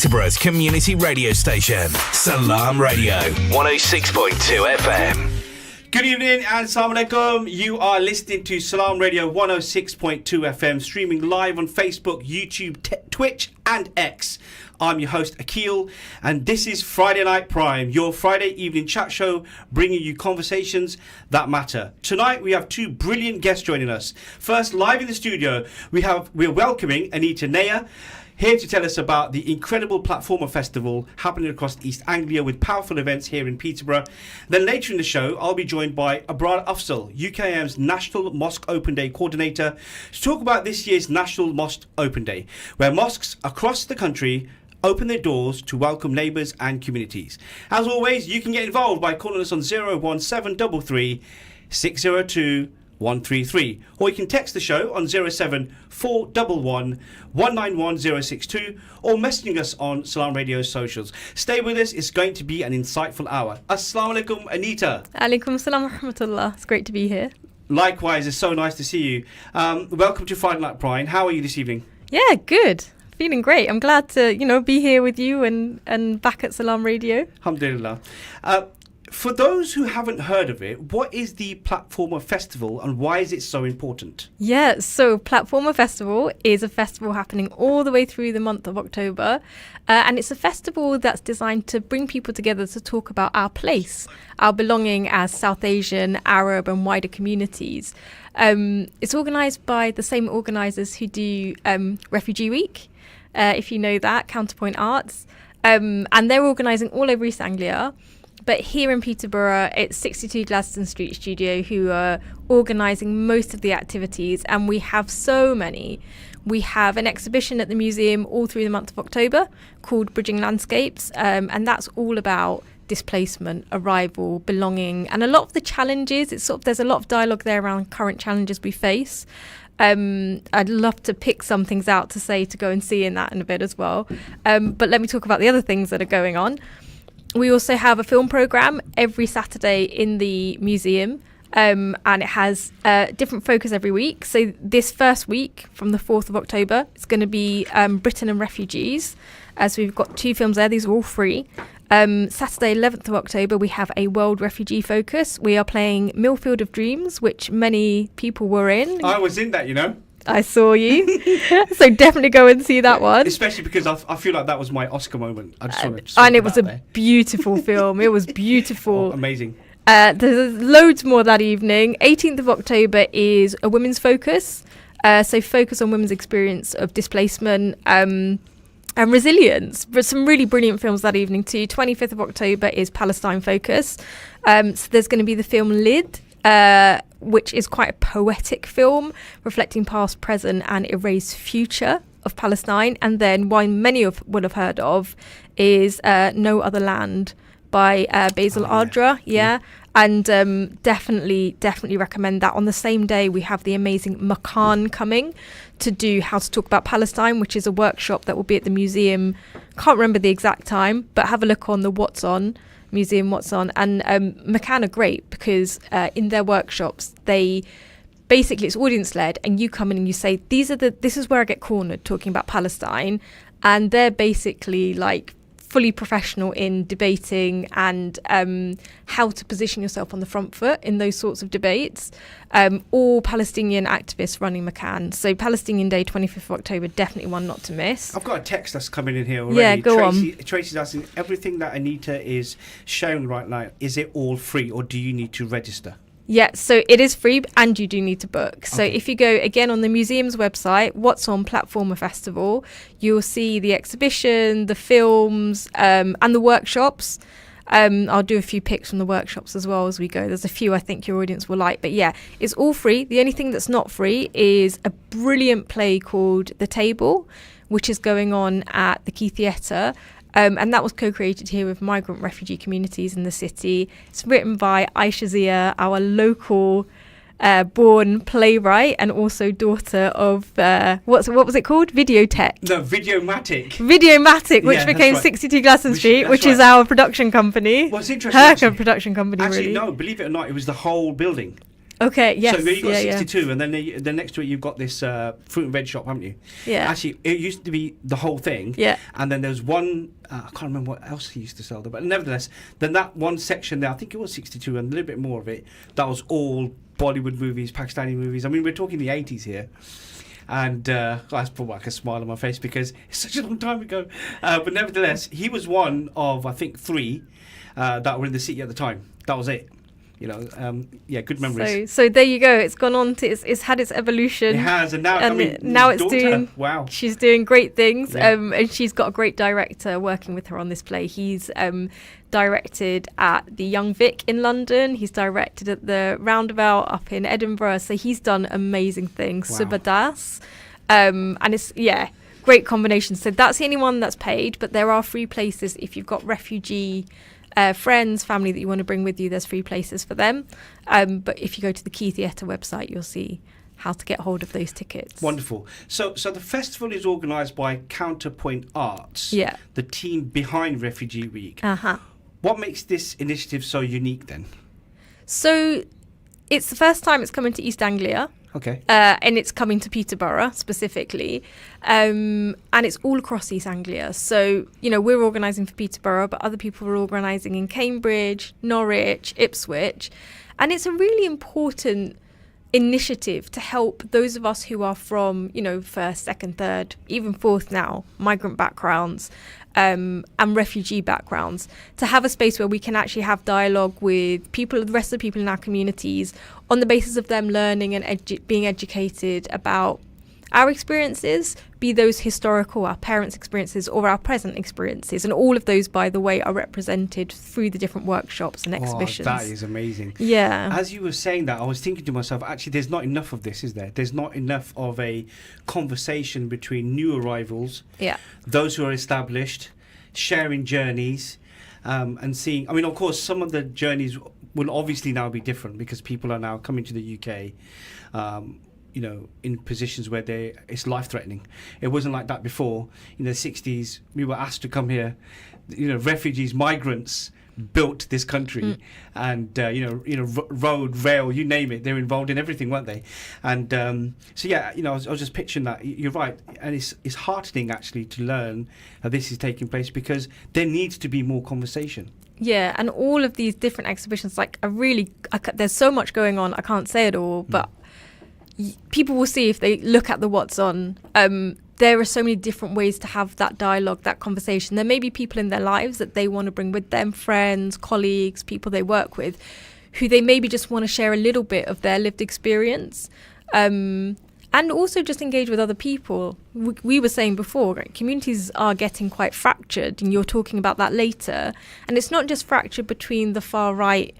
Peterborough's community radio station, Salam Radio, 106.2 FM. Good evening and Assalamu alaikum. You are listening to Salam Radio 106.2 FM, streaming live on Facebook, YouTube, Twitch and X. I'm your host Akil, and this is Friday Night Prime, your Friday evening chat show, bringing you conversations that matter. Tonight we have two brilliant guests joining us. First, live in the studio, we're welcoming Anita Naya, here to tell us about the incredible Platformer Festival happening across East Anglia with powerful events here in Peterborough. Then later in the show, I'll be joined by Abrar Afzal, UKM's National Mosque Open Day Coordinator, to talk about this year's National Mosque Open Day, where mosques across the country open their doors to welcome neighbours and communities. As always, you can get involved by calling us on 01733 602 133, or you can text the show on 07411 191062, or messaging us on Salam Radio socials. Stay with us, it's going to be an insightful hour. Assalamu alaikum, Anita. Alaikum salam wa rahmatullah. It's great to be here. Likewise, it's so nice to see you. Welcome to Friday Night Prime. How are you this evening? Yeah, good. Feeling great. I'm glad to, be here with you and back at Salam Radio. Alhamdulillah. For those who haven't heard of it, what is the Platformer Festival and why is it so important? Yeah, so Platformer Festival is a festival happening all the way through the month of October. And it's a festival that's designed to bring people together to talk about our place, our belonging as South Asian, Arab and wider communities. It's organised by the same organisers who do Refugee Week, if you know that, Counterpoint Arts. And they're organising all over East Anglia. But here in Peterborough, it's 62 Gladstone Street Studio who are organising most of the activities, and we have so many. We have an exhibition at the museum all through the month of October called Bridging Landscapes, and that's all about displacement, arrival, belonging, and a lot of the challenges. There's a lot of dialogue there around current challenges we face. I'd love to pick some things out to go and see in that in a bit as well. But let me talk about the other things that are going on. We also have a film programme every Saturday in the museum, and it has a different focus every week. So this first week, from the 4th of October, it's going to be Britain and refugees. So we've got two films there. These are all free. Saturday, 11th of October, we have a world refugee focus. We are playing Millfield of Dreams, which many people were in. I was in that, I saw you. So definitely go and see that one. Especially because I feel like that was my Oscar moment. I just want to and it was a beautiful film. It was beautiful. Oh, amazing. There's loads more that evening. 18th of October is a women's focus. So focus on women's experience of displacement and resilience. But some really brilliant films that evening too. 25th of October is Palestine focus. So there's going to be the film Lid, which is quite a poetic film reflecting past, present and erased future of Palestine. And then one many would have heard of is No Other Land by Basil Ardra. Yeah. And definitely recommend that. On the same day, we have the amazing Makan coming to do How to Talk About Palestine, which is a workshop that will be at the museum. Can't remember the exact time, but have a look on the What's On museum, What's On. And Makan are great because in their workshops, they basically, it's audience led, and you come in and you say, this is where I get cornered talking about Palestine. And they're basically like fully professional in debating and how to position yourself on the front foot in those sorts of debates. All Palestinian activists running Makan. So Palestinian Day, 25th of October, definitely one not to miss. I've got a text that's coming in here already. Yeah, go on. Tracy's asking, everything that Anita is sharing right now, is it all free or do you need to register? Yeah, so it is free and you do need to book. So if you go again on the museum's website, What's On Platformer Festival, you'll see the exhibition, the films and the workshops. I'll do a few pics from the workshops as well as we go. There's a few I think your audience will like. But yeah, it's all free. The only thing that's not free is a brilliant play called The Table, which is going on at the Key Theatre. And that was co-created here with migrant refugee communities in the city. It's written by Aisha Zia, our local born playwright and also daughter of what was it called? Videotech. No, Videomatic. Videomatic, which became right. 62 Gladstone Street, which is our production company. What's interesting? Her production company, actually, really. no, believe it or not, it was the whole building. Okay, yes. So you've got 62, and then next to it you've got this fruit and veg shop, haven't you? Yeah. Actually, it used to be the whole thing. Yeah. And then there's one, I can't remember what else he used to sell there, but nevertheless, then that one section there, I think it was 62, and a little bit more of it, that was all Bollywood movies, Pakistani movies. I mean, we're talking the 80s here. And that's probably like a smile on my face because it's such a long time ago. But nevertheless, he was one of, I think, 3 that were in the city at the time. That was it. You know, good memories. So there you go. It's gone on to it's had its evolution. It has, and now now it's daughter, doing. Wow, she's doing great things. Yeah. And she's got a great director working with her on this play. He's directed at the Young Vic in London. He's directed at the Roundabout up in Edinburgh. So he's done amazing things. Wow. Subha Das, and it's great combination. So that's the only one that's paid, but there are free places if you've got refugee. Friends, family that you want to bring with you, there's free places for them. But if you go to the Key Theatre website, you'll see how to get hold of those tickets. Wonderful. So the festival is organised by Counterpoint Arts, the team behind Refugee Week. Uh-huh. What makes this initiative so unique then? So it's the first time it's coming to East Anglia. Okay. And it's coming to Peterborough specifically. And it's all across East Anglia. So, we're organising for Peterborough, but other people are organising in Cambridge, Norwich, Ipswich. And it's a really important initiative to help those of us who are from, first, second, third, even fourth now, migrant backgrounds, and refugee backgrounds, to have a space where we can actually have dialogue with the rest of the people in our communities on the basis of them learning and being educated about our experiences, be those historical, our parents' experiences, or our present experiences. And all of those, by the way, are represented through the different workshops and exhibitions. That is amazing. Yeah. As you were saying that, I was thinking to myself, actually, there's not enough of this, is there? There's not enough of a conversation between new arrivals, those who are established, sharing journeys, and seeing... I mean, of course, some of the journeys will obviously now be different because people are now coming to the UK, in positions where it's life-threatening. It wasn't like that before. In the 60s, we were asked to come here. Refugees, migrants built this country, and road, rail, you name it, they're involved in everything, weren't they? And I was just picturing that. You're right, and it's heartening actually to learn that this is taking place because there needs to be more conversation. Yeah, and all of these different exhibitions, there's so much going on. I can't say it all, but people will see if they look at the what's on. There are so many different ways to have that dialogue, that conversation. There may be people in their lives that they want to bring with them, friends, colleagues, people they work with, who they maybe just want to share a little bit of their lived experience. And also just engage with other people. We were saying before, right, communities are getting quite fractured, and you're talking about that later. And it's not just fractured between the far right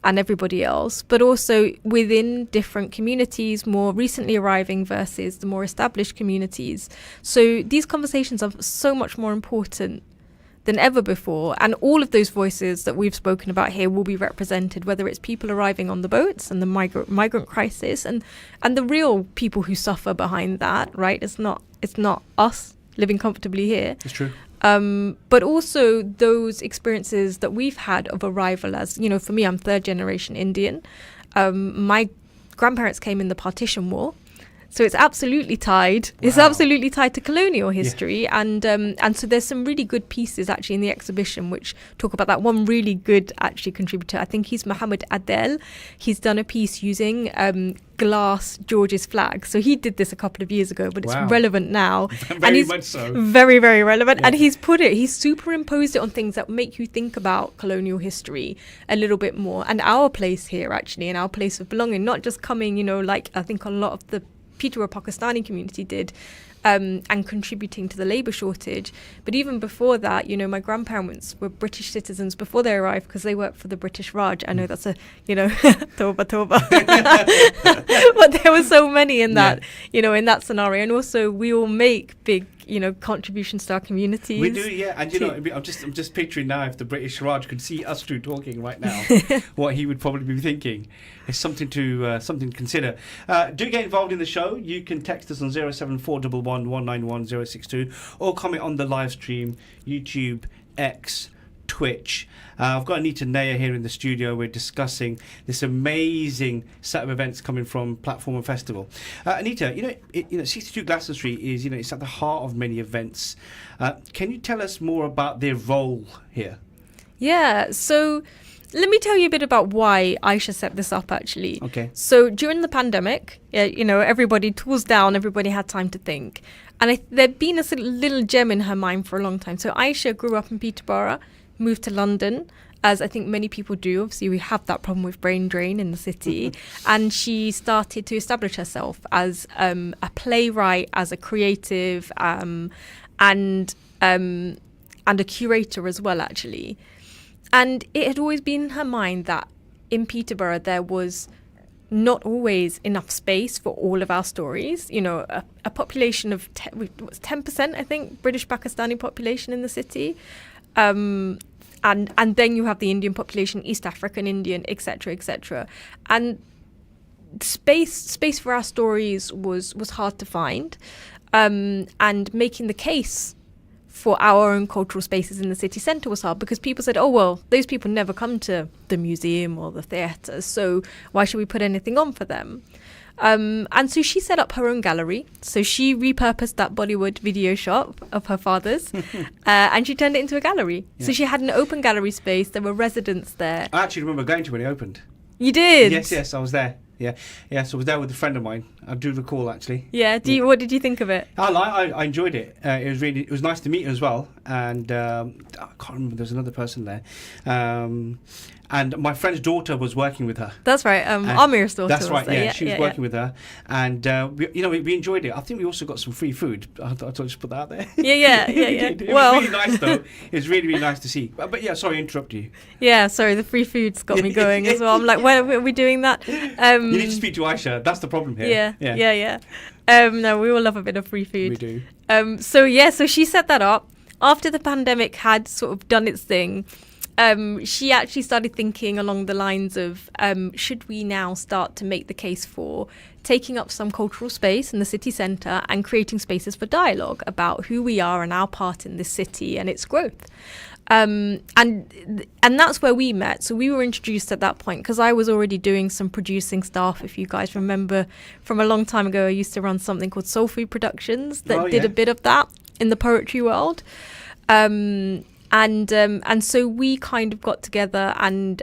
and everybody else, but also within different communities, more recently arriving versus the more established communities. So these conversations are so much more important than ever before, and all of those voices that we've spoken about here will be represented, whether it's people arriving on the boats and the migrant crisis and the real people who suffer behind that, right? It's not us living comfortably here. It's true. But also those experiences that we've had of arrival as, for me, I'm third generation Indian. My grandparents came in the partition war. So it's absolutely tied. Wow. It's absolutely tied to colonial history, and so there's some really good pieces actually in the exhibition which talk about that. One really good actually contributor, I think he's Mohammed Adel. He's done a piece using glass George's flag. So he did this a couple of years ago, but it's relevant now. Very much so. Very, very relevant. Yeah. And he's superimposed it on things that make you think about colonial history a little bit more, and our place here actually, and our place of belonging, not just coming, like I think a lot of the Peterborough Pakistani community did, and contributing to the labour shortage. But even before that, my grandparents were British citizens before they arrived because they worked for the British Raj. I know that's a, toba. But there were so many in that, in that scenario. And also we all make big, contributions to our communities. We do, yeah. And I'm just picturing now if the British Raj could see us two talking right now, what he would probably be thinking. It's something to consider. Do get involved in the show. You can text us on 07411 191 062 or comment on the live stream, YouTube, X, Twitter. Twitch. I've got Anita Naya here in the studio. We're discussing this amazing set of events coming from Platform and Festival. Anita, 62 Glaston Street is, it's at the heart of many events. Can you tell us more about their role here? Yeah, so let me tell you a bit about why Aisha set this up, actually. Okay. So during the pandemic, everybody tools down, everybody had time to think. And there'd been a little gem in her mind for a long time. So Aisha grew up in Peterborough, moved to London, as I think many people do. Obviously, we have that problem with brain drain in the city. And she started to establish herself as a playwright, as a creative, and a curator as well, actually. And it had always been in her mind that in Peterborough there was not always enough space for all of our stories. A population of 10%, I think, British Pakistani population in the city. And then you have the Indian population, East African Indian, etc., etc. And space for our stories was hard to find. And making the case for our own cultural spaces in the city centre was hard, because people said, oh, well, those people never come to the museum or the theatre, so why should we put anything on for them? And so she set up her own gallery. So she repurposed that Bollywood video shop of her father's and she turned it into a gallery. Yeah. So she had an open gallery space. There were residents there. I actually remember going to when it opened. You did? Yes, I was there. Yeah. So I was there with a friend of mine. I do recall, actually. Yeah. What did you think of it? I enjoyed it. It was nice to meet her as well. And I can't remember. There was another person there. And my friend's daughter was working with her. That's right. Amir's daughter. That's right. There. Yeah, she was working with her, and we enjoyed it. I think we also got some free food. I thought I'd just put that out there. Yeah. It was really nice, though. It was really, really nice to see. But yeah, sorry, I interrupted you. Yeah, sorry. The free food's got me going as well. I'm like, when are we doing that? You need to speak to Aisha. That's the problem here. Yeah. No, we all love a bit of free food. We do. So she set that up after the pandemic had sort of done its thing. She actually started thinking along the lines of, should we now start to make the case for taking up some cultural space in the city centre and creating spaces for dialogue about who we are and our part in this city and its growth. And that's where we met. So we were introduced at that point because I was already doing some producing stuff. If you guys remember from a long time ago, I used to run something called Soul Food Productions that did a bit of that in the poetry world. And so we kind of got together, and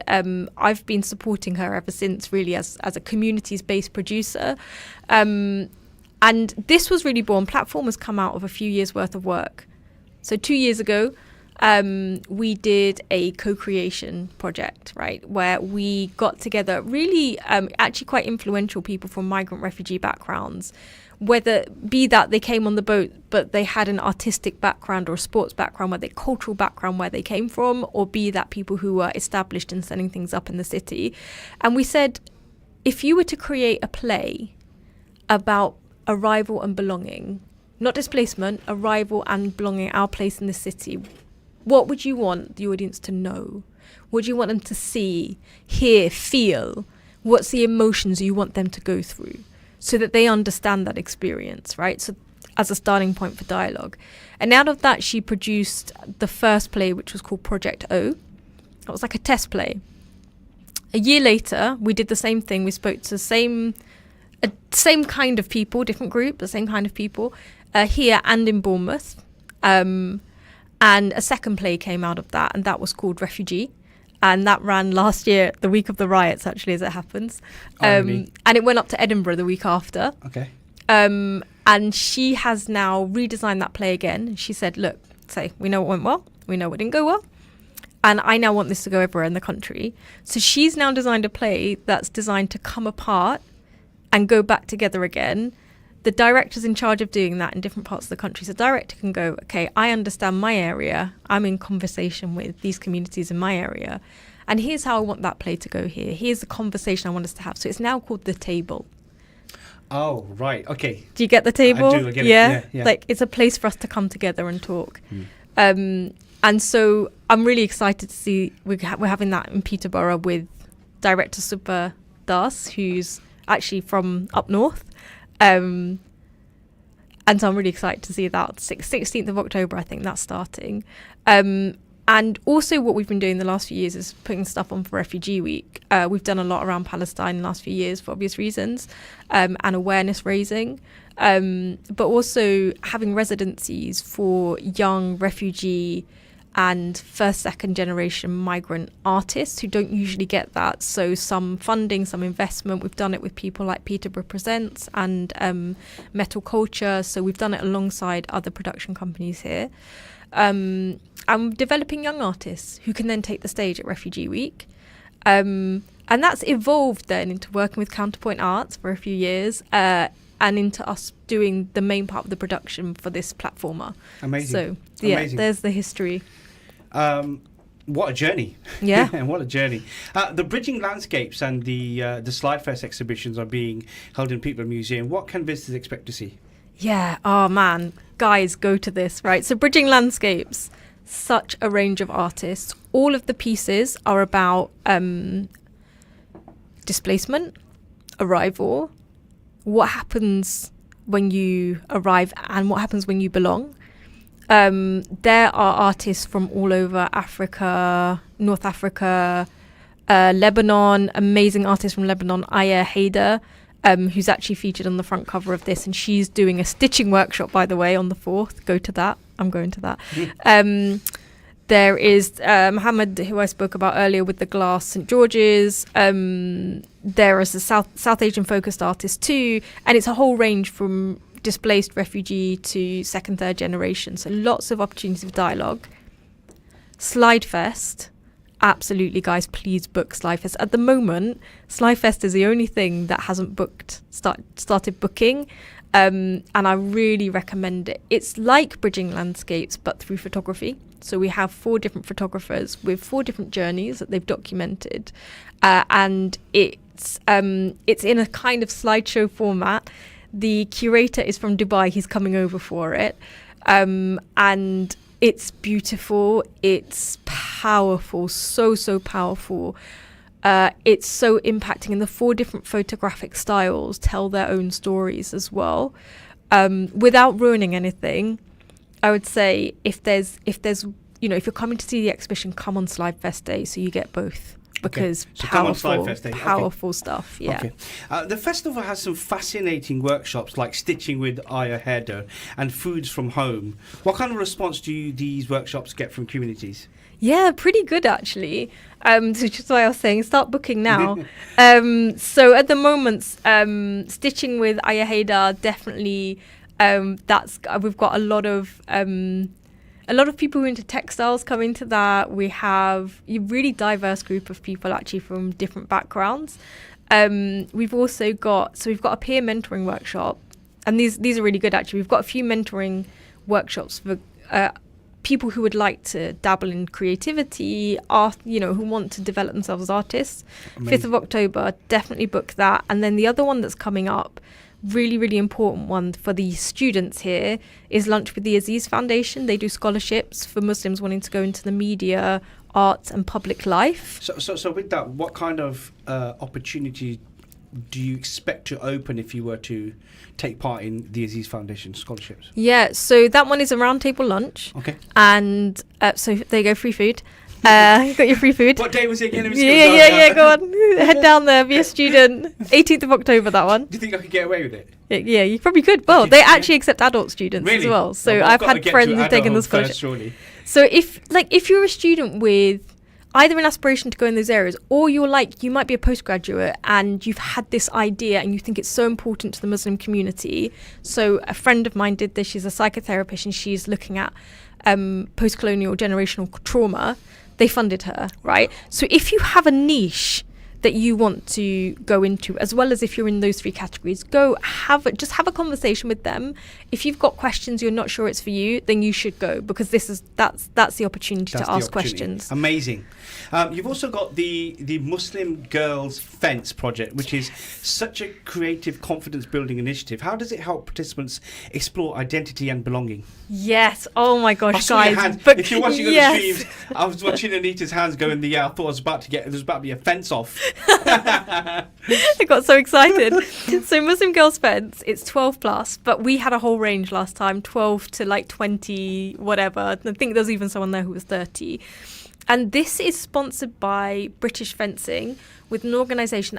I've been supporting her ever since, really, as a communities-based producer. And this was really born. Platform has come out of a few years' worth of work. So 2 years ago, we did a co-creation project, right, where we got together really actually quite influential people from migrant refugee backgrounds, whether be that they came on the boat but they had an artistic background or a sports background, whether cultural background where they came from, or be that people who were established in setting things up in the city. And we said, if you were to create a play about arrival and belonging, not displacement, arrival and belonging, our place in the city, what would you want the audience to know? What do you want them to see, hear, feel? What's the emotions you want them to go through so that they understand that experience, right? So as a starting point for dialogue. And out of that, she produced the first play, which was called Project O. It was like a test play. A year later, we did the same thing. We spoke to the same kind of people, different group, the same kind of people, here and in Bournemouth. And a second play came out of that, and that was called Refugee. And that ran last year, the week of the riots, actually, as it happens. Really? And it went up to Edinburgh the week after. Okay. And she has now redesigned that play again. She said, look, we know what went well, we know what didn't go well, and I now want this to go everywhere in the country. So she's now designed a play that's designed to come apart and go back together again. The director's in charge of doing that in different parts of the country. So the director can go, okay, I understand my area. I'm in conversation with these communities in my area. And here's how I want that play to go here. Here's the conversation I want us to have. So it's now called The Table. Oh, right. Okay. Do you get The Table? I do. I get it. Yeah. Like, it's a place for us to come together and talk. And so I'm really excited to see we're having that in Peterborough with director Super Das, who's actually from up north. And so I'm really excited to see that 16th of October, I think that's starting. And And also what we've been doing the last few years is putting stuff on for Refugee Week. We've done a lot around Palestine in the last few years for obvious reasons, and awareness raising, but also having residencies for young refugee and first, second generation migrant artists who don't usually get that. So some funding, some investment. We've done it with people like Peterborough Presents and Metal Culture. So we've done it alongside other production companies here. I'm developing young artists who can then take the stage at Refugee Week. And that's evolved then into working with Counterpoint Arts for a few years, and into us doing the main part of the production for this platformer. Amazing. So, yeah, Amazing. there's the history. What a journey. Yeah. And what a journey. The Bridging Landscapes and the Slidefest exhibitions are being held in Peterborough Museum. What can visitors expect to see? Yeah. Oh, man. Guys, go to this, right? So Bridging Landscapes, such a range of artists. All of the pieces are about displacement, arrival, what happens when you arrive and what happens when you belong. There are artists from all over Africa, North Africa, Lebanon, amazing artist from Lebanon, Aya Haider, who's actually featured on the front cover of this, and she's doing a stitching workshop, by the way, on the 4th. Go to that. I'm going to that. There is Mohammed, who I spoke about earlier with the glass St. George's. There is a South Asian focused artist too, and it's a whole range from displaced refugee to second, third generation. So lots of opportunities of dialogue. Slidefest. Absolutely, guys, please book Slidefest. At the moment, Slidefest is the only thing that hasn't started booking, and I really recommend it. It's like Bridging Landscapes, but through photography. So we have 4 different photographers with 4 different journeys that they've documented, and it's in a kind of slideshow format. The curator is from Dubai. He's coming over for it, and it's beautiful. It's powerful, so powerful. It's so impacting, and the 4 different photographic styles tell their own stories as well. Without ruining anything, I would say if there's if you're coming to see the exhibition, come on Slidefest Day so you get both. Because so powerful stuff, yeah. Okay. The festival has some fascinating workshops like stitching with Aya Haider and foods from home. What kind of response do these workshops get from communities? Yeah, pretty good actually. So just why I was saying, start booking now. So at the moment, stitching with Aya Haider, definitely. We've got a lot of people who are into textiles coming to that. We have a really diverse group of people actually from different backgrounds. We've also got a peer mentoring workshop, and these are really good actually. We've got a few mentoring workshops for people who would like to dabble in creativity, art, who want to develop themselves as artists. Amazing. 5th of October, definitely book that. And then the other one that's coming up, really, really important one for the students here, is Lunch with the Aziz Foundation. They do scholarships for Muslims wanting to go into the media, arts and public life. So with that, what kind of opportunity do you expect to open if you were to take part in the Aziz Foundation scholarships? Yeah, so that one is a roundtable lunch. Okay. And so there you go, free food. You got your free food. What day was it again? Yeah, go on. Head down there, be a student. 18th of October, that one. Do you think I could get away with it? Yeah, you probably could. Well, they actually accept adult students as well. So I've had friends who've taken the scholarship. So if you're a student with either an aspiration to go in those areas, or you might be a postgraduate and you've had this idea and you think it's so important to the Muslim community. So a friend of mine did this. She's a psychotherapist and she's looking at post-colonial generational trauma. They funded her, right? So if you have a niche that you want to go into, as well as if you're in those 3 categories, just have a conversation with them. If you've got questions you're not sure it's for you, then you should go, because that's the opportunity to ask questions. Amazing. You've also got the Muslim Girls Fence project, which is such a creative confidence building initiative. How does it help participants explore identity and belonging? Yes. Oh my gosh, I saw guys! your hand. If you're watching on the streams, I was watching Anita's hands go in the air. I thought there was about to be a fence off. I got so excited. So Muslim Girls Fence, it's 12 plus, but we had a whole range last time, 12 to like 20, whatever. I think there's even someone there who was 30. And this is sponsored by British Fencing with an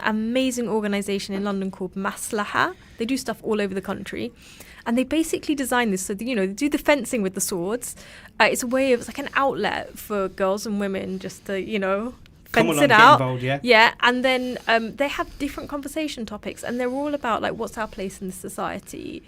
amazing organisation in London called Maslaha. They do stuff all over the country. And they basically designed this so that, they do the fencing with the swords. It's like an outlet for girls and women just to, fence it out. Get involved, yeah. Yeah, and then they have different conversation topics, and they're all about like what's our place in the society,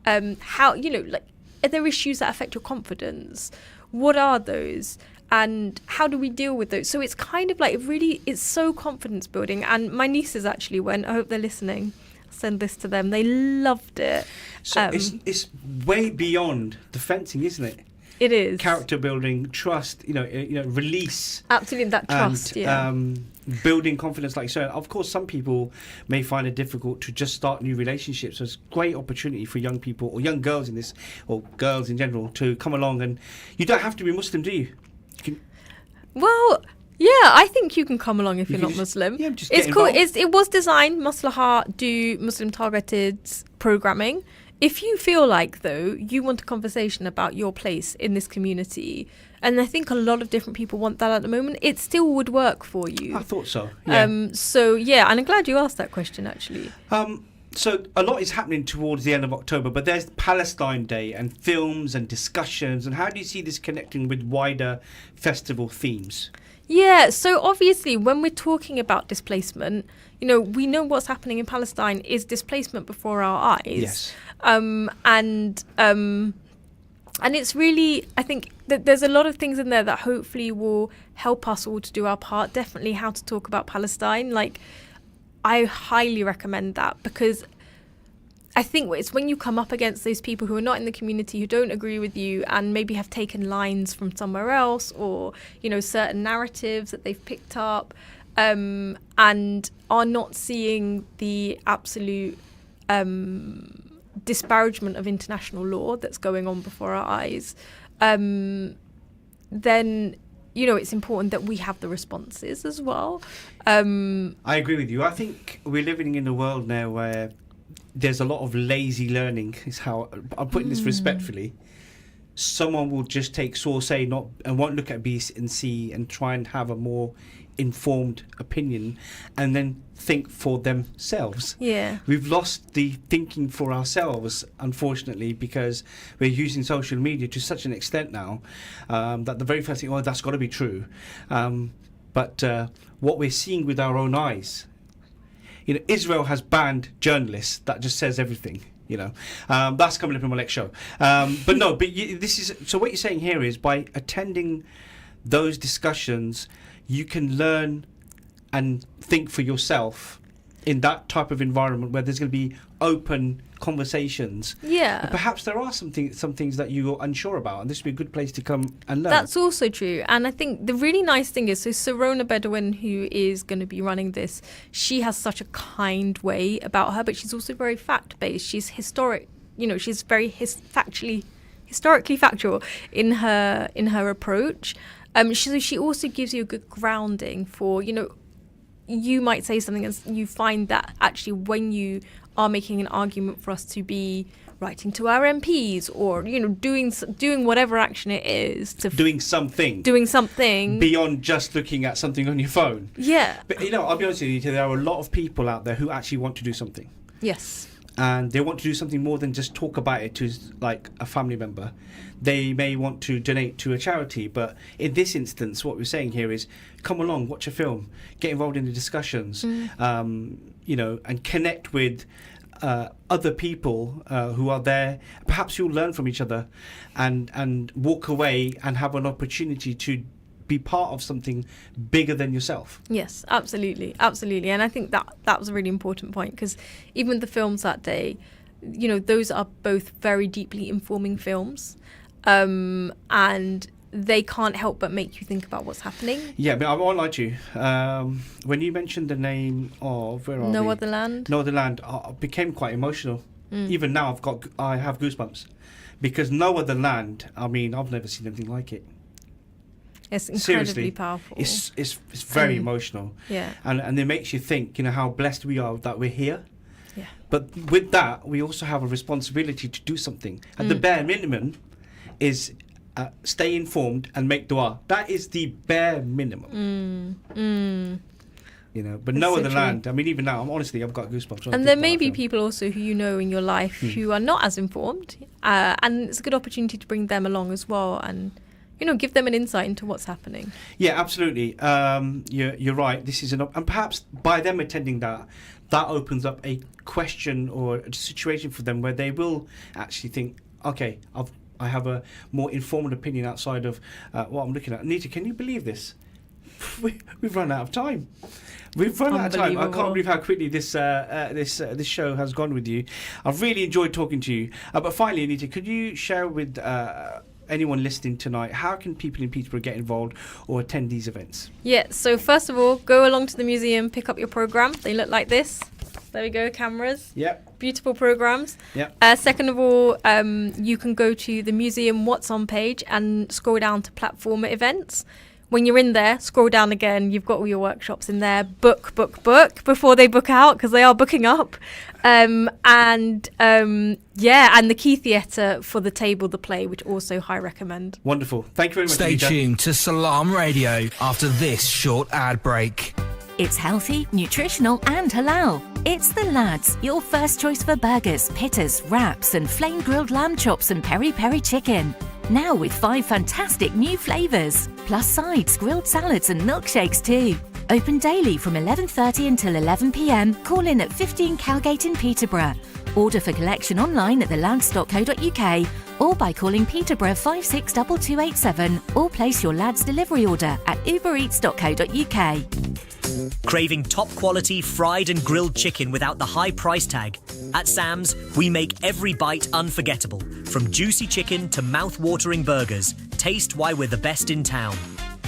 how are there issues that affect your confidence? What are those? And how do we deal with those? So it's kind of like it's so confidence building. And my nieces actually went. I hope they're listening. I'll send this to them. They loved it. So it's way beyond the fencing, isn't it? It is character building, trust. Release. Absolutely, that trust. Building confidence, like so. Of course, some people may find it difficult to just start new relationships. So it's a great opportunity for young people or young girls or girls in general to come along. And you don't have to be Muslim, do you? Well, yeah, I think you can come along if you're not Muslim. Yeah, just it's get cool. involved. It was designed, Maslaha do Muslim targeted programming. If you feel like, though, you want a conversation about your place in this community, and I think a lot of different people want that at the moment, it still would work for you. I thought so. Yeah. And I'm glad you asked that question, actually. So a lot is happening towards the end of October, but there's Palestine Day and films and discussions. And how do you see this connecting with wider festival themes? Yeah, so obviously when we're talking about displacement, we know what's happening in Palestine is displacement before our eyes. Yes. And it's really, I think that there's a lot of things in there that hopefully will help us all to do our part. Definitely how to talk about Palestine. I highly recommend that, because I think it's when you come up against those people who are not in the community, who don't agree with you and maybe have taken lines from somewhere else or, certain narratives that they've picked up and are not seeing the absolute disparagement of international law that's going on before our eyes, then it's important that we have the responses as well. I agree with you. I think we're living in a world now where there's a lot of lazy learning, is how I'm putting this respectfully. Someone will just take source A and won't look at B and C and try and have a more informed opinion and then think for themselves. Yeah. We've lost the thinking for ourselves, unfortunately, because we're using social media to such an extent now that the very first thing, that's got to be true. But what we're seeing with our own eyes, Israel has banned journalists. That just says everything. That's coming up in my next show. This is so. What you're saying here is by attending those discussions, you can learn and think for yourself in that type of environment where there's going to be open conversations. Yeah. And perhaps there are some things that you're unsure about, and this would be a good place to come and learn. That's also true. And I think the really nice thing is, so Sarona Bedouin, who is going to be running this, she has such a kind way about her, but she's also very fact-based. She's historic, she's very historically factual in her approach. She also gives you a good grounding for, you might say something and you find that actually when you are making an argument for us to be writing to our MPs or, doing whatever action it is. Doing something. Beyond just looking at something on your phone. Yeah. But, I'll be honest with you, there are a lot of people out there who actually want to do something. Yes. And they want to do something more than just talk about it to like a family member. They may want to donate to a charity, but in this instance, what we're saying here is come along, watch a film, get involved in the discussions, and connect with other people who are there. Perhaps you'll learn from each other and walk away and have an opportunity to be part of something bigger than yourself. Yes, absolutely. And I think that was a really important point, because even the films that day, those are both very deeply informing films, and they can't help but make you think about what's happening. Yeah, but I won't lie to you. When you mentioned the name of No Other Land, I became quite emotional. Even now, I have goosebumps, because No Other Land. I mean, I've never seen anything like it. It's incredibly Seriously, powerful. it's very emotional. Yeah. And it makes you think, how blessed we are that we're here. Yeah. But with that, we also have a responsibility to do something. And the bare minimum is stay informed and make dua. That is the bare minimum. But no other land. I mean, even now, I've got goosebumps. And there may be people also who you know in your life who are not as informed, and it's a good opportunity to bring them along as well, and give them an insight into what's happening. Yeah, absolutely. You're right. This is and perhaps by them attending that opens up a question or a situation for them where they will actually think, okay, I have a more informed opinion outside of what I'm looking at. Anita, can you believe this? We've run out of time. We've run out of time. I can't believe how quickly this show has gone with you. I've really enjoyed talking to you. But finally, Anita, could you share with anyone listening tonight, how can people in Peterborough get involved or attend these events? Yeah, so first of all, go along to the museum, pick up your programme. They look like this. There we go, cameras. Yep. Beautiful programmes. Yep. Second of all, you can go to the museum What's On page and scroll down to platform events. When you're in there, scroll down again. You've got all your workshops in there. Book before they book out, because they are booking up. And the Key Theatre for the table, the play, which also high recommend. Wonderful. Thank you very much. Stay tuned to Salam Radio after this short ad break. It's healthy, nutritional and halal. It's The Lads, your first choice for burgers, pittas, wraps and flame-grilled lamb chops and peri-peri chicken. Now with 5 fantastic new flavours, plus sides, grilled salads and milkshakes too. Open daily from 11:30 until 11 p.m. Call in at 15 Cowgate in Peterborough. Order for collection online at thelads.co.uk or by calling Peterborough 562287 or place your Lads delivery order at ubereats.co.uk. Craving top quality fried and grilled chicken without the high price tag? At Sam's, we make every bite unforgettable. From juicy chicken to mouth-watering burgers, taste why we're the best in town.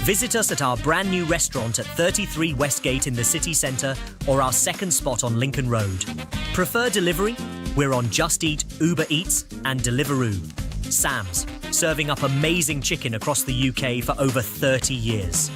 Visit us at our brand new restaurant at 33 Westgate in the city centre or our second spot on Lincoln Road. Prefer delivery? We're on Just Eat, Uber Eats and Deliveroo. Sam's, serving up amazing chicken across the UK for over 30 years.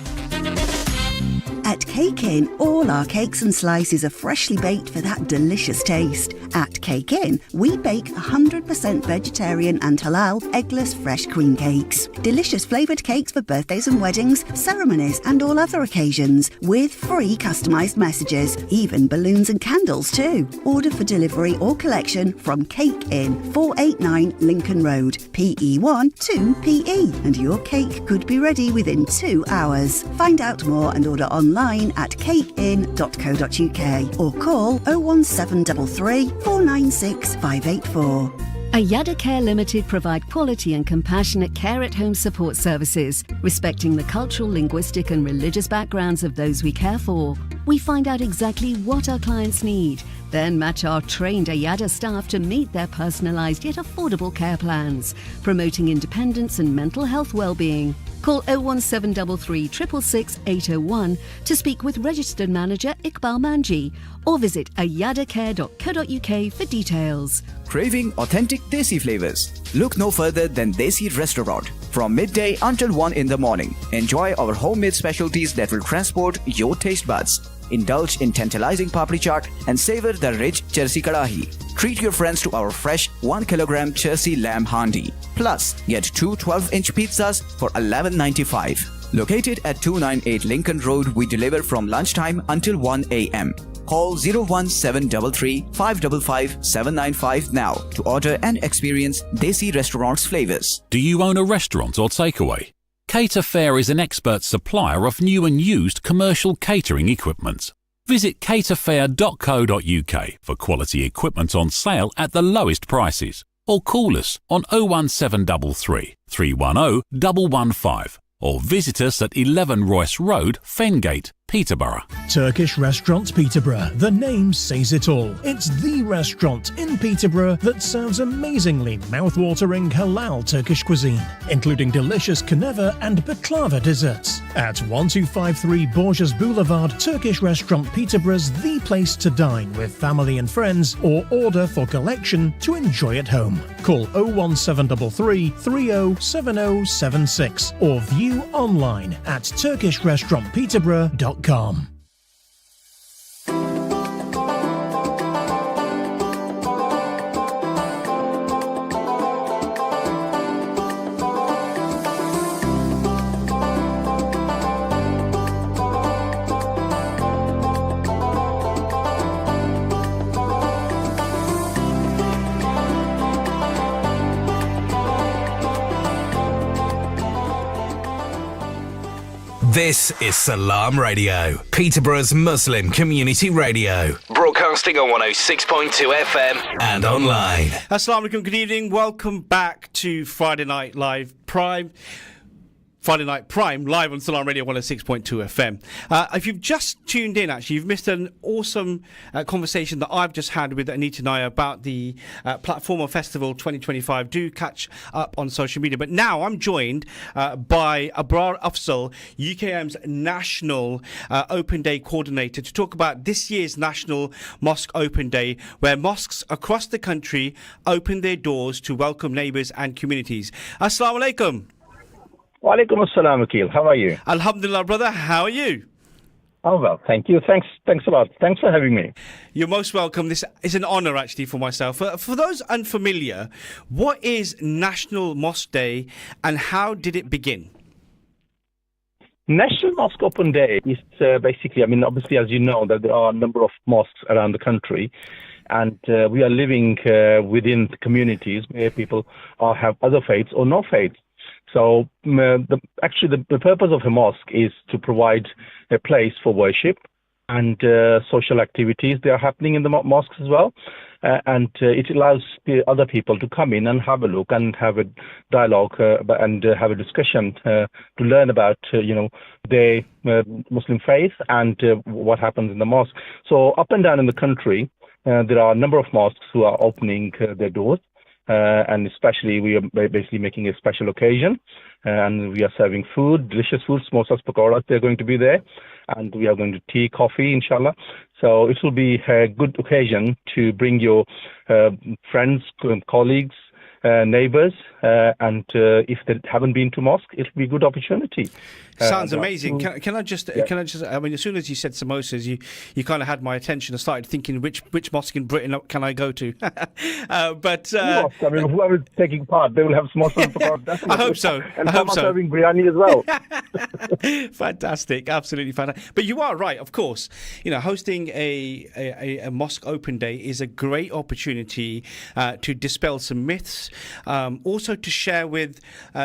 At Cake Inn, all our cakes and slices are freshly baked for that delicious taste. At Cake Inn, we bake 100% vegetarian and halal eggless fresh cream cakes. Delicious flavoured cakes for birthdays and weddings, ceremonies and all other occasions, with free customised messages, even balloons and candles too. Order for delivery or collection from Cake Inn, 489 Lincoln Road, PE1 2PE, and your cake could be ready within 2 hours. Find out more and order online at cakein.co.uk or call 01733 496 584. Ayada Care Limited provide quality and compassionate care at home support services, respecting the cultural, linguistic and religious backgrounds of those we care for. We find out exactly what our clients need, then match our trained Ayada staff to meet their personalised yet affordable care plans, promoting independence and mental health well-being. Call 01733 666 801 to speak with registered manager Iqbal Manji or visit ayadacare.co.uk for details. Craving authentic Desi flavors? Look no further than Desi Restaurant. From midday until 1 in the morning, enjoy our homemade specialties that will transport your taste buds. Indulge in tantalizing papri chaat and savor the rich Chersi Kadahi. Treat your friends to our fresh 1 kilogram Chersi lamb handi. Plus, get 2 12-inch pizzas for $11.95. Located at 298 Lincoln Road, we deliver from lunchtime until 1 a.m. Call 01733 555 795 now to order and experience Desi Restaurant's flavors. Do you own a restaurant or takeaway? Cater Fair is an expert supplier of new and used commercial catering equipment. Visit caterfair.co.uk for quality equipment on sale at the lowest prices, or call us on 01733 310 115 or visit us at 11 Royce Road, Fengate, Peterborough. Turkish Restaurant Peterborough. The name says it all. It's the restaurant in Peterborough that serves amazingly mouth-watering halal Turkish cuisine, including delicious kuneva and baklava desserts. At 1253 Borges Boulevard, Turkish Restaurant Peterborough's the place to dine with family and friends or order for collection to enjoy at home. Call 01733 307076 or view online at turkishrestaurantpeterborough.com. This is Salam Radio, Peterborough's Muslim community radio. Broadcasting on 106.2 FM and online. Assalamu alaikum, good evening. Welcome back to Friday Night Prime live on Salam Radio 106.2 FM. If you've just tuned in, actually, you've missed an awesome conversation that I've just had with Anita Naya about the Platformer Festival 2025. Do catch up on social media. But now I'm joined by Abrar Afzal, UKM's National Open Day Coordinator, to talk about this year's National Mosque Open Day, where mosques across the country open their doors to welcome neighbours and communities. Assalamu alaikum. Wa alaikum assalam, Akil. How are you? Alhamdulillah, brother. How are you? Oh, well, thank you. Thanks a lot. Thanks for having me. You're most welcome. This is an honour, actually, for myself. For those unfamiliar, what is National Mosque Day and how did it begin? National Mosque Open Day is basically, obviously, as you know, that there are a number of mosques around the country. And we are living within the communities where people have other faiths or no faiths. So the purpose of a mosque is to provide a place for worship and social activities. They are happening in the mosques as well. And it allows the other people to come in and have a look and have a dialogue and have a discussion to learn about, their Muslim faith and what happens in the mosque. So up and down in the country, there are a number of mosques who are opening their doors. And especially we are basically making a special occasion and we are serving food, delicious food, samosas, pakoras, they're going to be there. And we are going to tea, coffee, inshallah. So it will be a good occasion to bring your friends, colleagues, neighbours, and if they haven't been to mosque, it'll be a good opportunity. Sounds amazing. Can I just? As soon as you said samosas, you kind of had my attention. I started thinking which mosque in Britain can I go to? But whoever's taking part, they will have samosas. I hope so. And some are serving biryani as well. Fantastic, absolutely fantastic. But you are right, of course. Hosting a mosque open day is a great opportunity to dispel some myths, also to share with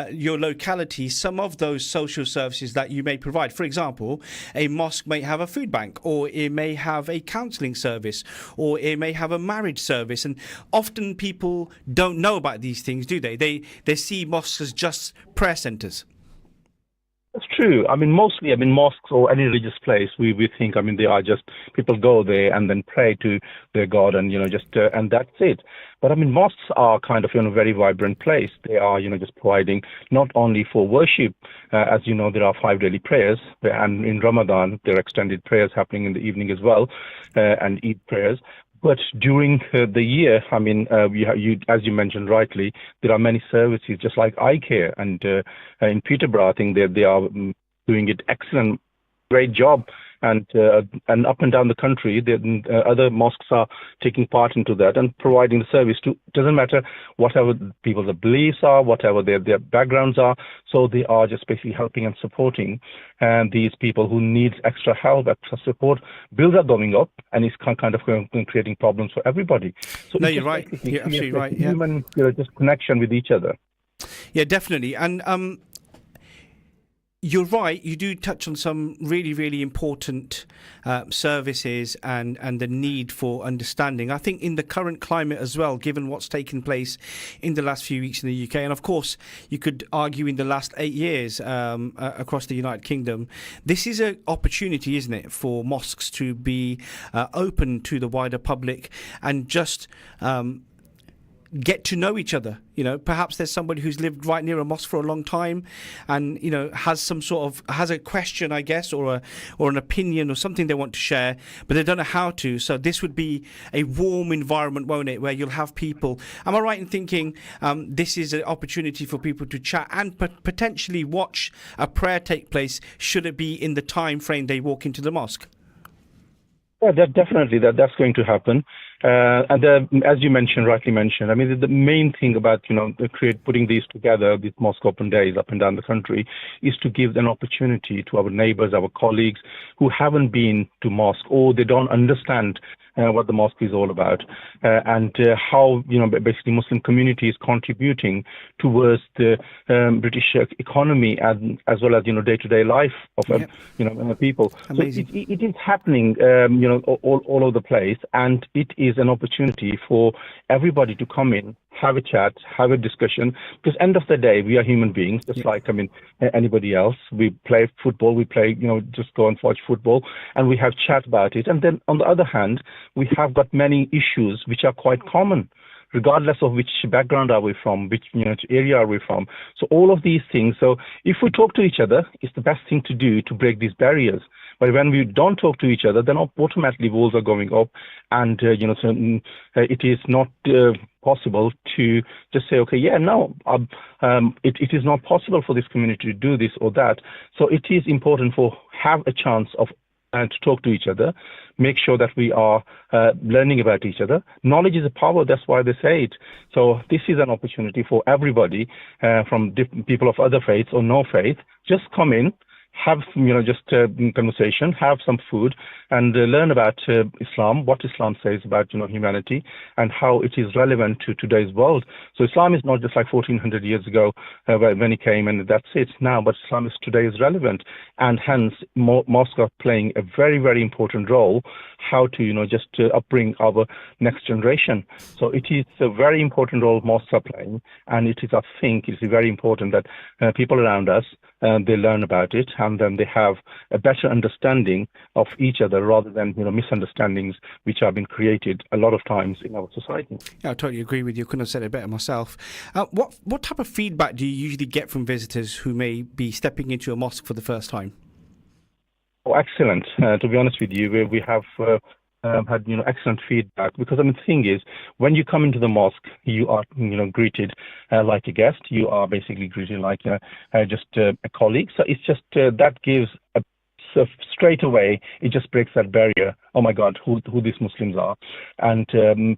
your locality some of those social services that you may provide. For example, a mosque may have a food bank, or it may have a counselling service, or it may have a marriage service. And often people don't know about these things, do they? They see mosques as just prayer centres. That's true. Mostly, mosques or any religious place, we think, they are just, people go there and then pray to their God and, and that's it. But, mosques are kind of, a very vibrant place. They are, just providing not only for worship, as you know, there are 5 daily prayers, and in Ramadan, there are extended prayers happening in the evening as well, and Eid prayers. But during the year, as you mentioned rightly, there are many services, just like eye care. And in Peterborough, I think they are doing it excellent, great job. And up and down the country, other mosques are taking part into that and providing the service to, doesn't matter whatever people's beliefs are, whatever their backgrounds are. So they are just basically helping and supporting these people who need extra help, extra support. Bills are going up and it's kind of creating problems for everybody. So no, you're right. You're absolutely right. Yeah. Human just connection with each other. Yeah, definitely. And You're right. You do touch on some really, really important services and the need for understanding. I think in the current climate as well, given what's taken place in the last few weeks in the UK, and of course you could argue in the last 8 years across the United Kingdom, this is an opportunity, isn't it, for mosques to be open to the wider public and just get to know each other. You know, perhaps there's somebody who's lived right near a mosque for a long time and, you know, has a question, I guess, or an opinion or something they want to share, but they don't know how to. So this would be a warm environment, won't it, where you'll have people. Am I right in thinking this is an opportunity for people to chat and potentially watch a prayer take place, should it be in the time frame they walk into the mosque? Yeah, definitely that's going to happen. And as you rightly mentioned, I mean, the main thing about, putting these together, these mosque open days up and down the country, is to give an opportunity to our neighbors, our colleagues who haven't been to mosque or they don't understand what the mosque is all about, and how, basically Muslim community is contributing towards the British economy and as well as, day-to-day life of, people. Amazing. So it is happening, all over the place, and it is an opportunity for everybody to come in, have a chat, have a discussion, because end of the day, we are human beings, just like, anybody else. We play football, just go and watch football, and we have chat about it. And then on the other hand, we have got many issues which are quite common, regardless of which background are we from, which area are we from. So all of these things. So if we talk to each other, it's the best thing to do to break these barriers. But when we don't talk to each other, then automatically walls are going up, and it is not possible to just say, okay, it is not possible for this community to do this or that. So it is important for have a chance of to talk to each other, make sure that we are learning about each other. Knowledge is a power, that's why they say it. So this is an opportunity for everybody, from people of other faiths or no faith, just come in, have conversation, have some food, and learn about Islam, what Islam says about humanity, and how it is relevant to today's world. So Islam is not just like 1400 years ago when it came and that's it now, but Islam today is relevant, and hence mosques are playing a very, very important role, how to upbring our next generation. So it is a very important role mosques are playing, and it is, I think, it's very important that people around us they learn about it, and then they have a better understanding of each other rather than misunderstandings which have been created a lot of times in our society. Yeah, I totally agree with you. Couldn't have said it better myself. What type of feedback do you usually get from visitors who may be stepping into a mosque for the first time? Oh, excellent. To be honest with you, we have had excellent feedback, because the thing is, when you come into the mosque, you are greeted like a guest. You are basically greeted like just a colleague. So it's just that gives so straight away it just breaks that barrier. Oh my God, who these Muslims are, and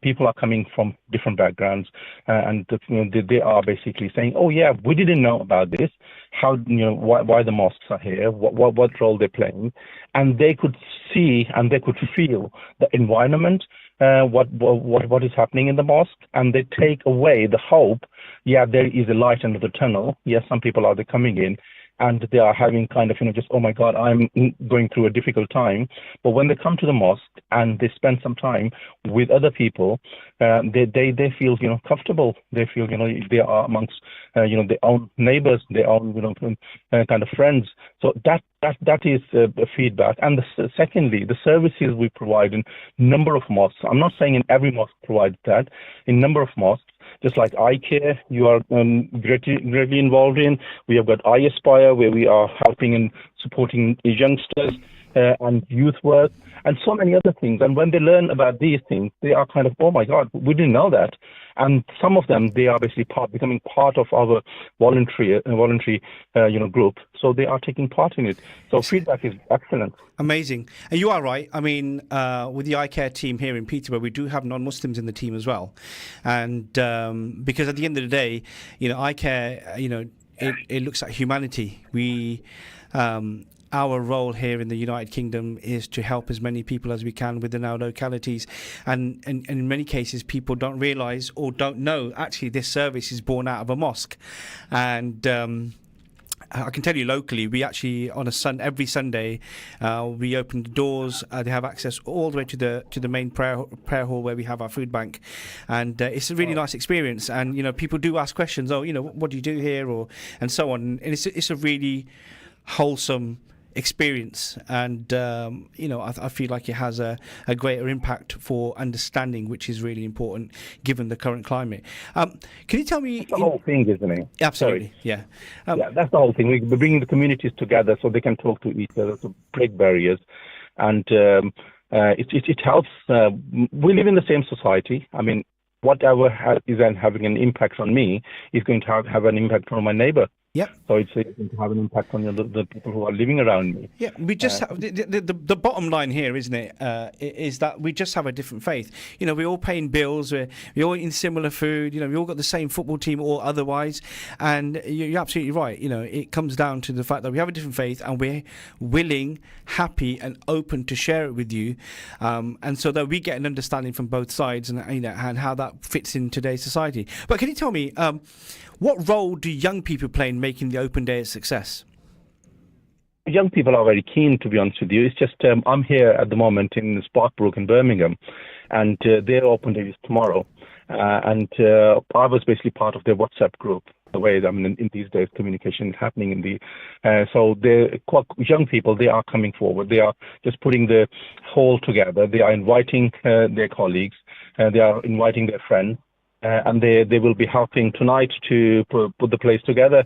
people are coming from different backgrounds, and they are basically saying, oh yeah, we didn't know about this. How why the mosques are here? What role they're playing, and they could see and they could feel the environment. What is happening in the mosque, and they take away the hope. Yeah, there is a light end of the tunnel. Yes, some people are coming in, and they are having kind of, just, oh my God, I'm going through a difficult time. But when they come to the mosque and they spend some time with other people, they feel, comfortable. They feel, they are amongst, their own neighbors, their own, kind of friends. So that is the feedback. And secondly, the services we provide in number of mosques. I'm not saying in every mosque provides that. In number of mosques, just like eye care, you are greatly involved in. We have got Eye Aspire, where we are helping and supporting youngsters and youth work, and so many other things. And when they learn about these things, they are kind of, oh my God, we didn't know that. And some of them, they are basically becoming part of our voluntary group. So they are taking part in it. So feedback is excellent. Amazing. And you are right. I mean, with the eye care team here in Peterborough, we do have non-Muslims in the team as well. And because at the end of the day, eye care, it looks at humanity. Our role here in the United Kingdom is to help as many people as we can within our localities. And in many cases, people don't realise or don't know, actually, this service is born out of a mosque. And I can tell you locally, we actually on every Sunday, we open the doors. They have access all the way to the main prayer hall where we have our food bank, and it's a really nice experience. And people do ask questions. Oh, what do you do here, and so on. And it's a really wholesome experience, and I feel like it has a greater impact for understanding, which is really important given the current climate. Can you tell me? That's the whole thing, isn't it? Absolutely, yeah. Yeah, that's the whole thing. We're bringing the communities together so they can talk to each other, to break barriers, and it helps. We live in the same society. I mean, whatever is having an impact on me is going to have an impact on my neighbor. Yeah. So it's going to have an impact on the people who are living around me. Yeah, we just have the bottom line here, isn't it? Is that we just have a different faith. We're all paying bills. We're all eating similar food. We all got the same football team or otherwise. And you're absolutely right. It comes down to the fact that we have a different faith and we're willing, happy, and open to share it with you, and so that we get an understanding from both sides and and how that fits in today's society. But can you tell me? What role do young people play in making the open day a success? Young people are very keen, to be honest with you. It's just I'm here at the moment in Sparkbrook in Birmingham, and their open day is tomorrow. And I was basically part of their WhatsApp group. The way in these days, communication is happening in the so they're quite young people. They are coming forward. They are just putting the whole together. They are inviting their colleagues. They are inviting their friends. And they will be helping tonight to put the place together,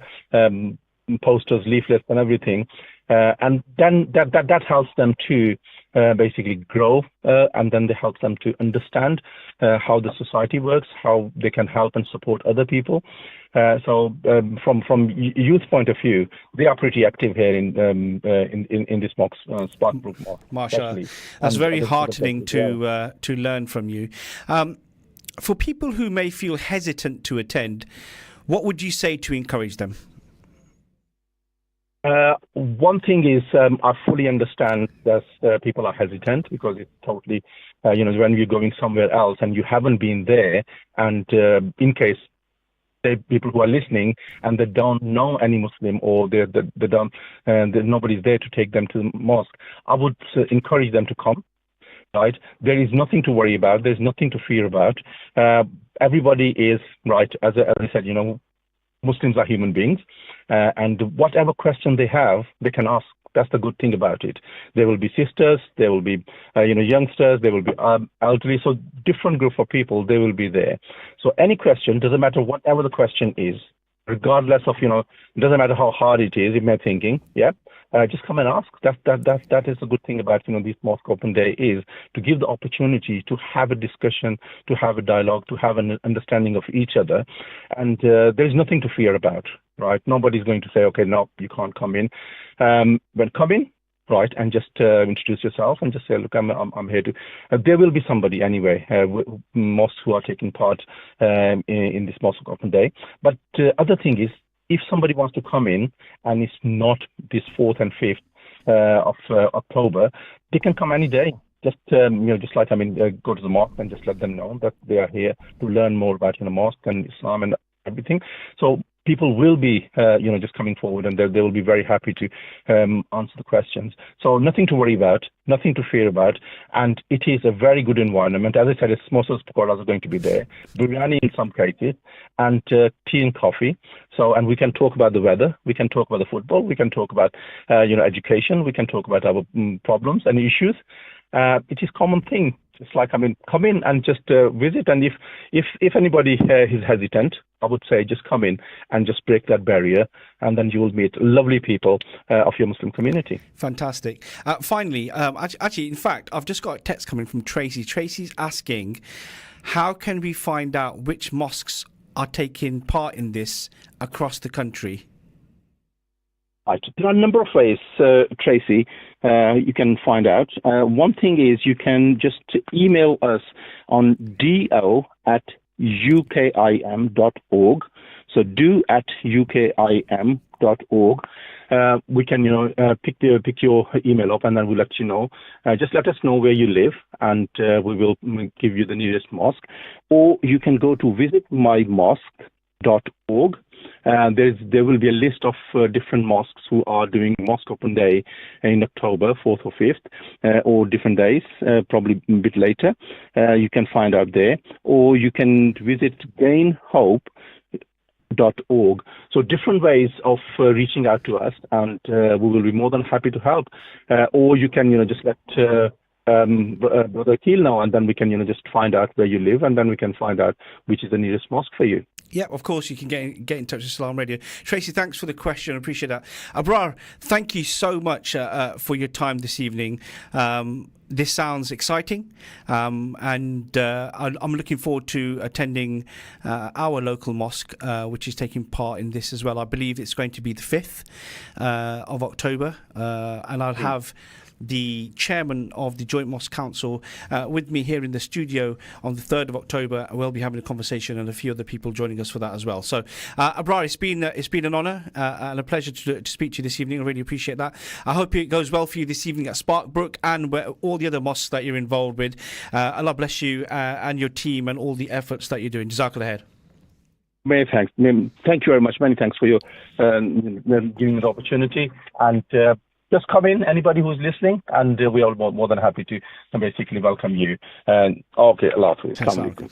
posters, leaflets, and everything. And then that helps them to basically grow, and then they help them to understand how the society works, how they can help and support other people. So from youth point of view, they are pretty active here in this Sparkbrook Mosque. Mashallah, that's very heartening to learn from you. For people who may feel hesitant to attend, what would you say to encourage them? One thing is I fully understand that people are hesitant because it's totally, when you're going somewhere else and you haven't been there, and in case people who are listening and they don't know any Muslim or they don't, nobody's there to take them to the mosque, I would encourage them to come. Right, there is nothing to worry about. There's nothing to fear about. Everybody is right, as I said. Muslims are human beings, and whatever question they have, they can ask. That's the good thing about it. There will be sisters, there will be youngsters, there will be elderly. So different group of people, they will be there. So any question, doesn't matter whatever the question is, regardless of it doesn't matter how hard it is. If you're thinking, just come and ask. That is the good thing about this Mosque Open Day, is to give the opportunity to have a discussion, to have a dialogue, to have an understanding of each other, and there's nothing to fear about. Right? Nobody's going to say, okay, no, you can't come in. But come in. Right, and just introduce yourself and just say, look, I'm here to. There will be somebody anyway, mosques who are taking part in this Mosque Open Day. But other thing is, if somebody wants to come in and it's not this 4th and 5th of October, they can come any day. Just go to the mosque and just let them know that they are here to learn more about mosque and Islam and everything. So people will be, just coming forward, and they will be very happy to answer the questions. So nothing to worry about, nothing to fear about, and it is a very good environment. As I said, most of the pakoras are going to be there, biryani in some cases, and tea and coffee. So, and we can talk about the weather, we can talk about the football, we can talk about, education, we can talk about our problems and issues. It is common thing. It's like, come in and just visit. And if anybody is hesitant, I would say just come in and just break that barrier, and then you will meet lovely people of your Muslim community. Fantastic. Finally, actually, in fact, I've just got a text coming from Tracy. Tracy's asking, how can we find out which mosques are taking part in this across the country? Right. There are a number of ways, Tracy, you can find out. One thing is you can just email us on do@ukim.org. So do@ukim.org. We can, pick your email up, and then we'll let you know. Just let us know where you live, and we will give you the nearest mosque. Or you can go to visitmymosque.org. There will be a list of different mosques who are doing Mosque Open Day in October, 4th or 5th, or different days, probably a bit later. You can find out there, or you can visit gainhope.org. So different ways of reaching out to us, and we will be more than happy to help. Or you can, just let Brother Akil know, and then we can, just find out where you live, and then we can find out which is the nearest mosque for you. Yeah, of course, you can get in touch with Salam Radio. Tracy, thanks for the question. I appreciate that. Abrar, thank you so much for your time this evening. This sounds exciting, and I'm looking forward to attending our local mosque, which is taking part in this as well. I believe it's going to be the 5th of October, and I'll have the chairman of the Joint Mosque Council with me here in the studio on the 3rd of October. We'll be having a conversation, and a few other people joining us for that as well. So, Abrar, it's been an honour and a pleasure to speak to you this evening. I really appreciate that. I hope it goes well for you this evening at Sparkbrook and all the other mosques that you're involved with. Allah bless you and your team and all the efforts that you're doing. Jazakallah khair. Many thanks. Thank you very much. Many thanks for your giving me the opportunity. And just come in, anybody who's listening, and we are more than happy to basically welcome you. And okay, Allah Hafiz. Assalamu alaikum.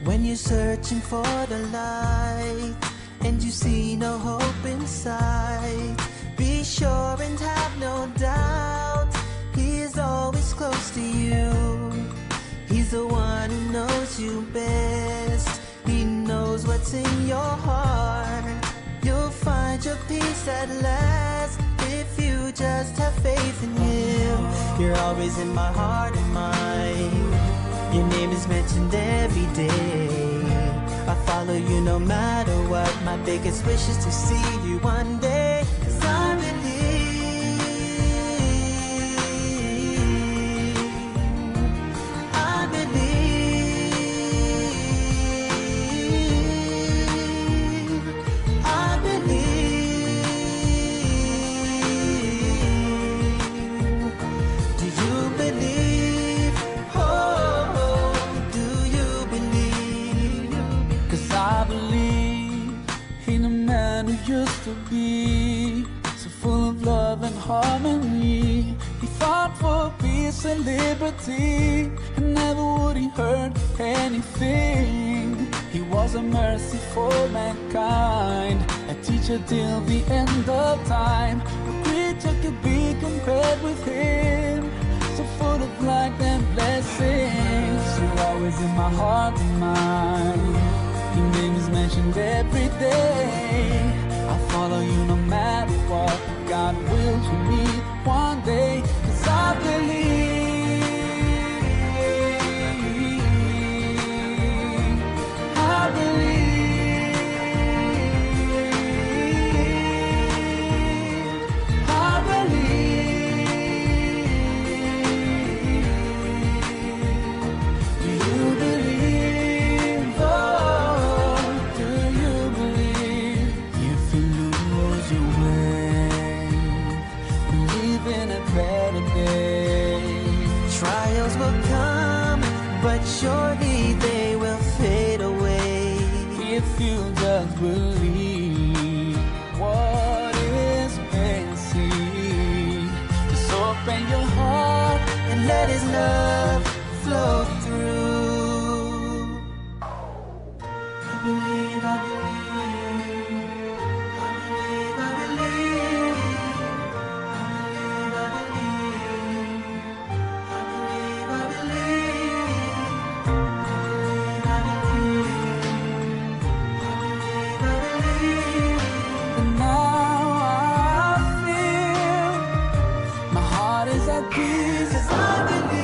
When you're searching for the light and you see no hope inside, be sure and have no doubt He is always close to you. He's the one who knows you best. He knows what's in your heart. You'll find your peace at last if you just have faith in Him. You're always in my heart and mind. Your name is mentioned every day. I follow you no matter what. My biggest wish is to see you one day. 'Cause I believe, I believe, I believe. Do you believe? I believe in a man who used to be so full of love and harmony. He fought for peace and liberty, and never would he hurt anything. He was a mercy for mankind, a teacher till the end of time. No creature could be compared with him, so full of light and blessings. You're always in my heart and mind. Your name is mentioned every day. I follow you no matter what. God wills for me one day. 'Cause I believe, I believe, I believe. Do you believe? Oh, do you believe? If you lose your way, believe in a better day. Trials will come, but surely they will fade away. If you just believe what is missing, just open your heart and let His love flow through. I believe, I believe, I believe, I believe, I believe, I believe, I believe, I believe, I believe. and now I feel my heart is at peace. 'Cause I believe.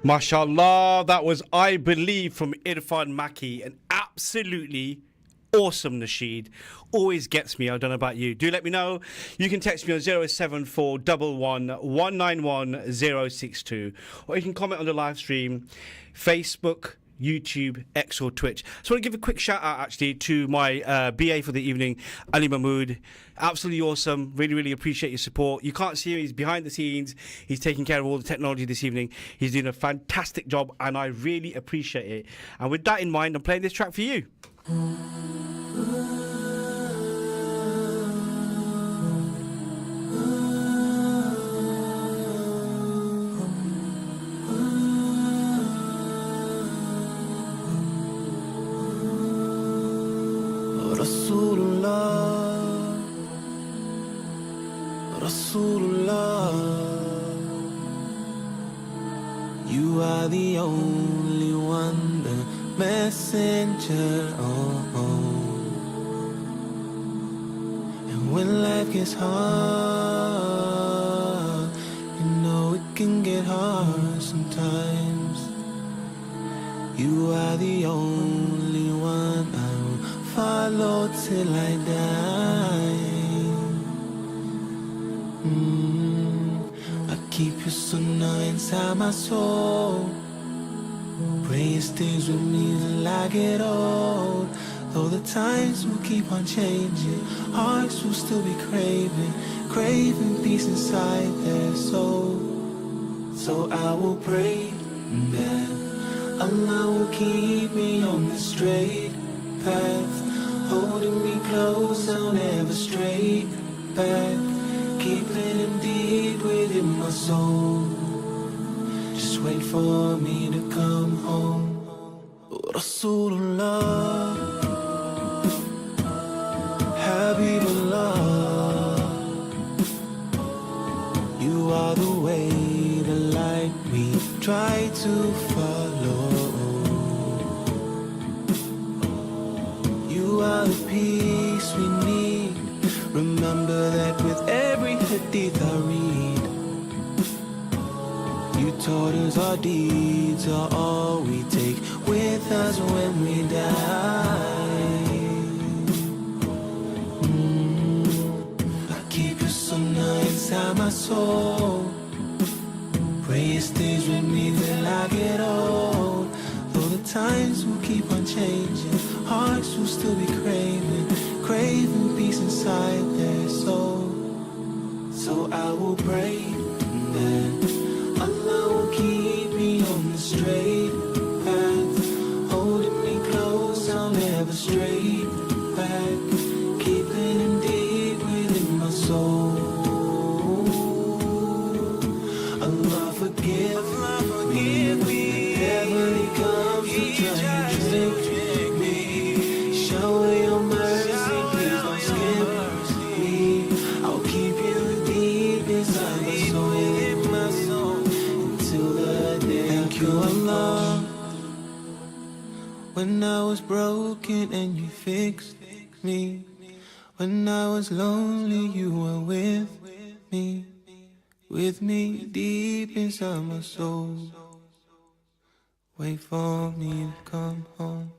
Mashallah, that was I Believe from Irfan Maki, an absolutely awesome nasheed. Always gets me. I don't know about you. Do let me know. You can text me on 074 191 062, or you can comment on the live stream, Facebook, YouTube, X or Twitch. So I want to give a quick shout out actually to my BA for the evening, Ali Mahmood. Absolutely awesome. Really, really appreciate your support. You can't see him. He's behind the scenes. He's taking care of all the technology this evening. He's doing a fantastic job and I really appreciate it. And with that in mind, I'm playing this track for you. Rasulullah, you are the only one, the messenger. And when life gets hard, you know it can get hard sometimes. You are the only one I will follow till I die. I keep your sunnah inside my soul. Pray it stays with me till I get old. Though the times will keep on changing, hearts will still be craving peace inside their soul. So I will pray that Allah will keep me on the straight path, holding me close, I'll never stray back. Keeping him deep within my soul. Just wait for me to come home. Rasulullah, Habibullah, you are the way, the light we try to follow. You are the peace we need. Remember that with every hadith I read. You taught us our deeds are all we take with us when we die. I keep your sunnah inside my soul. Pray it stays with me till I get old. Though the times will keep on changing, hearts will still be craving peace inside their soul. So I will pray that Allah will keep me on the straight path, holding me close, I'll never stray back, keeping him deep within my soul. Allah forgive me whenever He comes to try to trick me. Show your mercy. When I was broken and you fixed me. When I was lonely you were with me deep inside my soul. Wait for me to come home.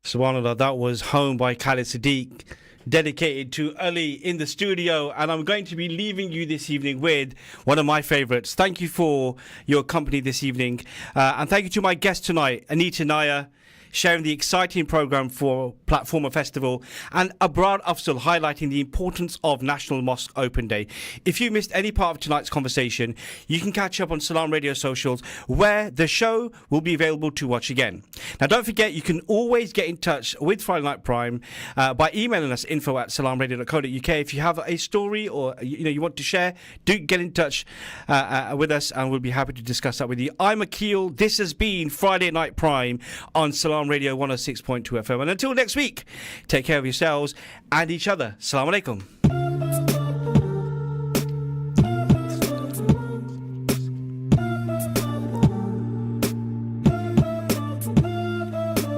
Subhanallah, that was Home by Khalid Siddiq, dedicated to Ali in the studio, and I'm going to be leaving you this evening with one of my favourites. Thank you for your company this evening, and thank you to my guest tonight, Anita Naya, sharing the exciting programme for Platformer Festival, and Abrar Afzal highlighting the importance of National Mosque Open Day. If you missed any part of tonight's conversation, you can catch up on Salam Radio socials, where the show will be available to watch again. Now, don't forget, you can always get in touch with Friday Night Prime by emailing us info@salamradio.co.uk. If you have a story or you want to share, do get in touch with us, and we'll be happy to discuss that with you. I'm Akil. This has been Friday Night Prime on Salam Radio 106.2 FM. And until next week, take care of yourselves and each other. Assalamu alaikum.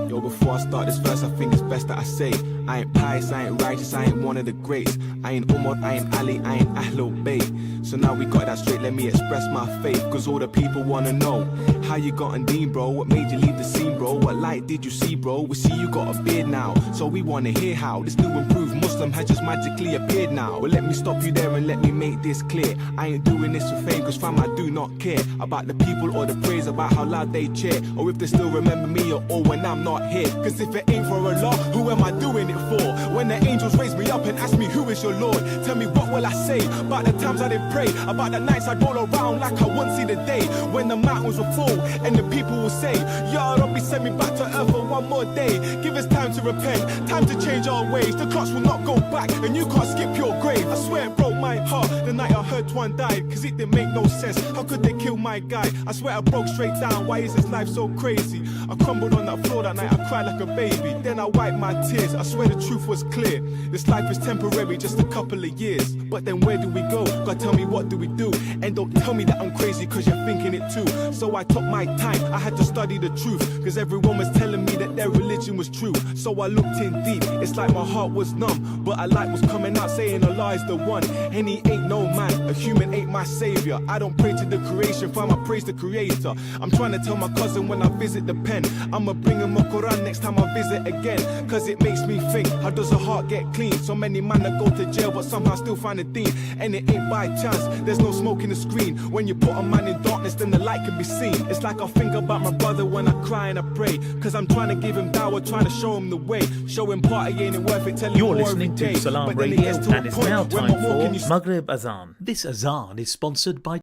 Yo, before I start this verse, I think it's best that I say. I ain't pious, I ain't righteous, I ain't one of the greats. I ain't Umar, I ain't Ali, I ain't Ahlul Bayt. So now we got that straight, let me express my faith. Cause all the people wanna know how you got on Dean, bro. What made you leave the scene, bro? What light did you see, bro? We see you got a beard now, so we wanna hear how this new improved Muslim has just magically appeared now. Well, let me stop you there and let me make this clear. I ain't doing this for fame, cause fam, I do not care about the people or the praise, about how loud they cheer, or if they still remember me or when I'm not here. Cause if it ain't for Allah, who am I doing it for? When the angels raise me up and ask me who is your Lord, tell me what will I say about the times I didn't pray, about the nights I'd roll around like I won't see the day, when the mountains will fall and the people will say, Ya Rabbi, send me back to earth for one more day. Give us time to repent, time to change our ways. The clocks will not go back and you can't skip your grave. I swear it broke my heart the night I heard Twan died, cause it didn't make no sense. How could they kill my guy? I swear I broke straight down. Why is this life so crazy? I crumbled on that floor that night, I cried like a baby. Then I wiped my tears, I swear the truth was clear. This life is temporary, just a couple of years. But then where do we go? God, tell me, what do we do? And don't tell me that I'm crazy, cause you're thinking it too. So I took my time, I had to study the truth, cause everyone was telling me that their religion was true. So I looked in deep, it's like my heart was numb, but a light was coming out saying Allah is the one, and he ain't no man, a human ain't my savior. I don't pray to the creation, fam, I praise the creator. I'm trying to tell my cousin when I visit the pen, I'ma bring him a Quran next time I visit again, cause it makes me think, how does a heart get clean? So many man that go to jail but somehow still find a deen, and it ain't by chance, there's no smoke in the screen. When you put a man in darkness, then the light can be seen. It's like I think about my brother when I cry and I pray, cause I'm trying to give him dawah, trying to show him the way, show him party ain't it worth it, tell him You're more listening every day. to Salam But then it Radio, gets to a and it's point now when time my walking for you Maghrib Azan. This Azan is sponsored by